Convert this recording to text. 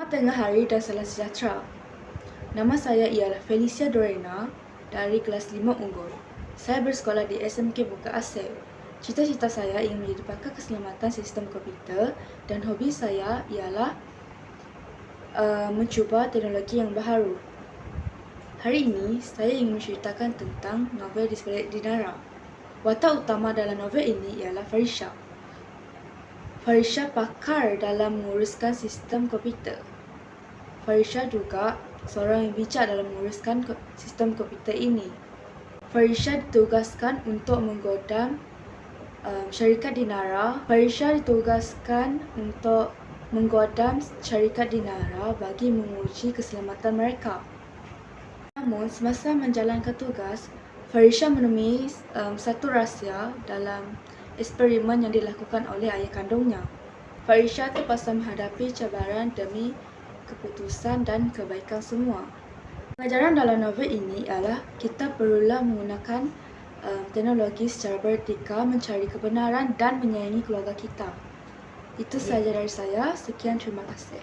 Tengah hari dan salam sejahtera. Nama saya ialah Felicia Dorena dari kelas 5 Unggul. Saya bersekolah di SMK Buka Asir. Cita-cita saya ingin menjadi pakar keselamatan sistem komputer dan hobi saya ialah mencuba teknologi yang baharu. Hari ini, saya ingin menceritakan tentang novel Di Sebalik Dinara. Watak utama dalam novel ini ialah Farisha. Farisha pakar dalam menguruskan sistem komputer. Farisha juga seorang yang bijak dalam menguruskan sistem komputer ini. Farisha ditugaskan untuk menggodam syarikat Dinara. Farisha ditugaskan untuk menggodam syarikat Dinara bagi menguji keselamatan mereka. Namun, semasa menjalankan tugas, Farisha menemui satu rahsia dalam eksperimen yang dilakukan oleh ayah kandungnya. Farisha terpaksa menghadapi cabaran demi keputusan dan kebaikan semua. Pengajaran dalam novel ini ialah kita perlulah menggunakan teknologi secara beretika, mencari kebenaran dan menyayangi keluarga kita. Itu sahaja dari saya. Sekian, terima kasih.